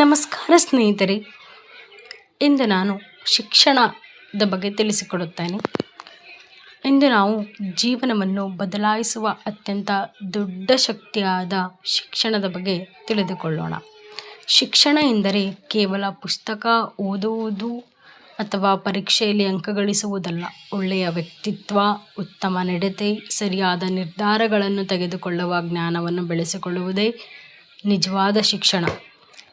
ನಮಸ್ಕಾರ ಸ್ನೇಹಿತರೆ, ಇಂದು ನಾನು ಶಿಕ್ಷಣದ ಬಗ್ಗೆ ತಿಳಿಸಿಕೊಡುತ್ತೇನೆ. ಇಂದು ನಾವು ಜೀವನವನ್ನು ಬದಲಾಯಿಸುವ ಅತ್ಯಂತ ದೊಡ್ಡ ಶಕ್ತಿಯಾದ ಶಿಕ್ಷಣದ ಬಗ್ಗೆ ತಿಳಿದುಕೊಳ್ಳೋಣ. ಶಿಕ್ಷಣ ಎಂದರೆ ಕೇವಲ ಪುಸ್ತಕ ಓದುವುದು ಅಥವಾ ಪರೀಕ್ಷೆಯಲ್ಲಿ ಅಂಕ ಗಳಿಸುವುದಲ್ಲ. ಒಳ್ಳೆಯ ವ್ಯಕ್ತಿತ್ವ, ಉತ್ತಮ ನಡತೆ, ಸರಿಯಾದ ನಿರ್ಧಾರಗಳನ್ನು ತೆಗೆದುಕೊಳ್ಳುವ ಜ್ಞಾನವನ್ನು ಬೆಳೆಸಿಕೊಳ್ಳುವುದೇ ನಿಜವಾದ ಶಿಕ್ಷಣ.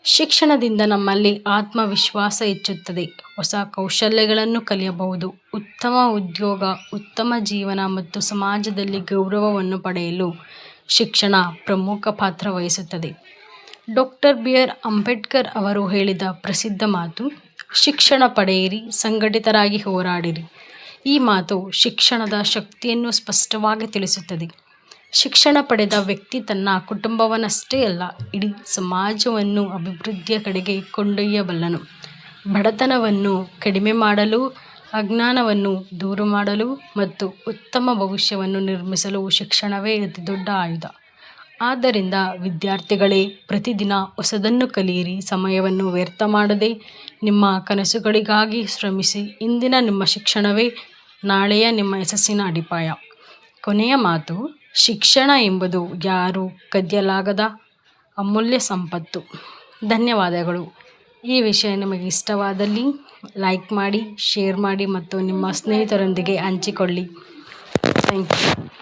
ಶಿಕ್ಷಣದಿಂದ ನಮ್ಮಲ್ಲಿ ಆತ್ಮವಿಶ್ವಾಸ ಹೆಚ್ಚುತ್ತದೆ, ಹೊಸ ಕೌಶಲ್ಯಗಳನ್ನು ಕಲಿಯಬಹುದು, ಉತ್ತಮ ಉದ್ಯೋಗ, ಉತ್ತಮ ಜೀವನ ಮತ್ತು ಸಮಾಜದಲ್ಲಿ ಗೌರವವನ್ನು ಪಡೆಯಲು ಶಿಕ್ಷಣ ಪ್ರಮುಖ ಪಾತ್ರ ವಹಿಸುತ್ತದೆ. Doctor B R. ಅಂಬೇಡ್ಕರ್ ಅವರು ಹೇಳಿದ ಪ್ರಸಿದ್ಧ ಮಾತು, ಶಿಕ್ಷಣ ಪಡೆಯಿರಿ, ಸಂಘಟಿತರಾಗಿ ಹೋರಾಡಿರಿ. ಈ ಮಾತು ಶಿಕ್ಷಣದ ಶಕ್ತಿಯನ್ನು ಸ್ಪಷ್ಟವಾಗಿ ತಿಳಿಸುತ್ತದೆ. ಶಿಕ್ಷಣ ಪಡೆದ ವ್ಯಕ್ತಿ ತನ್ನ ಕುಟುಂಬವನ್ನಷ್ಟೇ ಅಲ್ಲ, ಇಡೀ ಸಮಾಜವನ್ನು ಅಭಿವೃದ್ಧಿಯ ಕಡೆಗೆ ಕೊಂಡೊಯ್ಯಬಲ್ಲನು. ಬಡತನವನ್ನು ಕಡಿಮೆ ಮಾಡಲು, ಅಜ್ಞಾನವನ್ನು ದೂರ ಮಾಡಲು ಮತ್ತು ಉತ್ತಮ ಭವಿಷ್ಯವನ್ನು ನಿರ್ಮಿಸಲು ಶಿಕ್ಷಣವೇ ಅತಿದೊಡ್ಡ ಆಯುಧ. ಆದ್ದರಿಂದ ವಿದ್ಯಾರ್ಥಿಗಳೇ, ಪ್ರತಿದಿನ ಹೊಸದನ್ನು ಕಲಿಯಿರಿ, ಸಮಯವನ್ನು ವ್ಯರ್ಥ ಮಾಡದೆ ನಿಮ್ಮ ಕನಸುಗಳಿಗಾಗಿ ಶ್ರಮಿಸಿ. ಇಂದಿನ ನಿಮ್ಮ ಶಿಕ್ಷಣವೇ ನಾಳೆಯ ನಿಮ್ಮ ಯಶಸ್ಸಿನ ಅಡಿಪಾಯ. ಕೊನೆಯ ಮಾತು, ಶಿಕ್ಷಣ ಎಂಬುದು ಯಾರೂ ಕದಿಯಲಾಗದ ಅಮೂಲ್ಯ ಸಂಪತ್ತು. ಧನ್ಯವಾದಗಳು. ಈ ವಿಷಯ ನಿಮಗೆ ಇಷ್ಟವಾದಲ್ಲಿ ಲೈಕ್ ಮಾಡಿ, ಶೇರ್ ಮಾಡಿ ಮತ್ತು ನಿಮ್ಮ ಸ್ನೇಹಿತರೊಂದಿಗೆ ಹಂಚಿಕೊಳ್ಳಿ. Thank you.